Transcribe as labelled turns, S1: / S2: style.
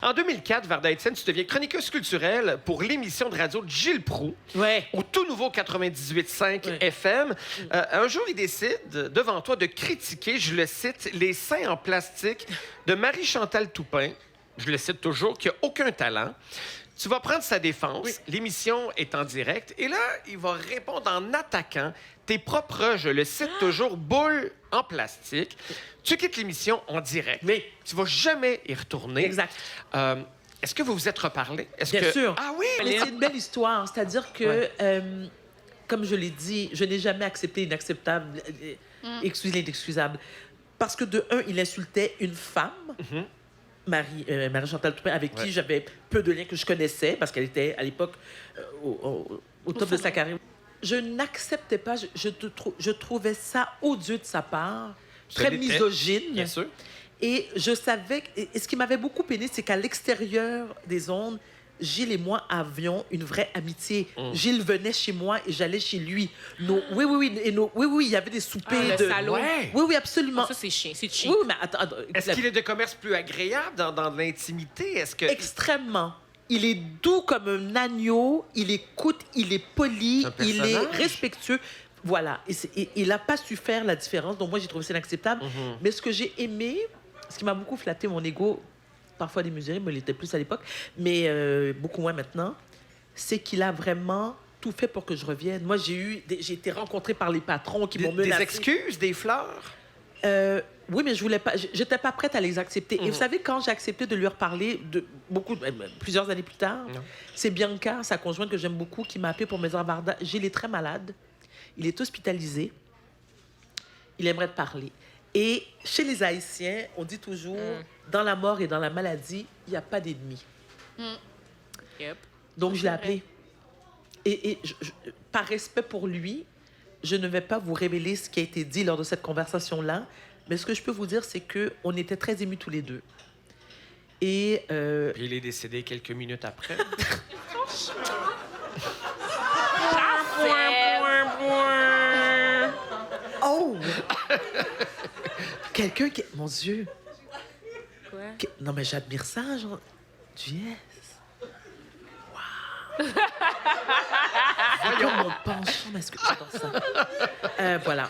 S1: En 2004, Varda Etienne, tu deviens chroniqueuse culturelle pour l'émission de radio de Gilles Proulx,
S2: Ouais.
S1: au tout nouveau 98.5 FM. Un jour, il décide, devant toi, de critiquer, je le cite, les seins en plastique de Marie-Chantal Toupin. Je le cite toujours, qui n'a aucun talent. Tu vas prendre sa défense.
S2: Oui.
S1: L'émission est en direct. Et là, il va répondre en attaquant tes propres, je le cite toujours, boules en plastique. Tu quittes l'émission en direct.
S2: Oui.
S1: Tu vas jamais y retourner.
S2: Exact.
S1: Est-ce que vous vous êtes reparlé?
S2: Bien sûr.
S1: Ah oui?
S2: Mais c'est une belle histoire. C'est-à-dire que,
S1: Ouais.
S2: comme je l'ai dit, je n'ai jamais accepté l'inacceptable, excusez l'inexcusable. Parce que, de un, il insultait une femme, Marie-Chantal Toupin, avec qui j'avais peu de liens que je connaissais, parce qu'elle était, à l'époque, au top de sa carrière. Je n'acceptais pas, je trouvais ça odieux de sa part, très
S1: l'était,
S2: misogyne.
S1: bien sûr.
S2: Et je savais... Et ce qui m'avait beaucoup peiné, c'est qu'à l'extérieur des ondes, Gilles et moi avions une vraie amitié. Gilles venait chez moi et j'allais chez lui. Oui, il y avait des soupers
S3: Le
S2: de...
S3: salaud.
S1: Ouais.
S2: Oui, absolument.
S3: Ça, c'est chiant. C'est
S2: Oui,
S3: cheap.
S2: mais attends...
S1: Est-ce qu'il est de commerce plus agréable dans l'intimité? Est-ce que...
S2: Extrêmement. Il est doux comme un agneau, il écoute, il est poli,
S1: C'est un
S2: il est
S1: personnage.
S2: respectueux. Voilà. Et il n'a pas su faire la différence. Donc, moi, j'ai trouvé ça inacceptable. Mais ce que j'ai aimé, ce qui m'a beaucoup flatté mon ego, parfois démesuré, mais il était plus à l'époque, mais beaucoup moins maintenant, c'est qu'il a vraiment tout fait pour que je revienne. Moi, j'ai été rencontrée par les patrons qui m'ont menacé.
S1: Des excuses, des fleurs?
S2: Oui, mais je voulais pas. J'étais pas prête à les accepter. Et vous savez, quand j'ai accepté de lui reparler, plusieurs années plus tard, c'est Bianca, sa conjointe que j'aime beaucoup, qui m'a appelé pour me dire Varda, Gilles est très malade, il est hospitalisé, il aimerait te parler. Et chez les Haïtiens, on dit toujours, dans la mort et dans la maladie, il n'y a pas d'ennemis.
S3: Yep.
S2: Donc, je l'ai appelé. Et par respect pour lui, je ne vais pas vous révéler ce qui a été dit lors de cette conversation-là, mais ce que je peux vous dire, c'est qu'on était très émus tous les deux. Et...
S1: Puis il est décédé quelques minutes après.
S2: Oh! Quelqu'un qui... Mon Dieu!
S3: Quoi?
S2: Non, mais j'admire ça, genre... Yes! Wow! Voyons mon penchant, mais est-ce que j'adore ça? Voilà.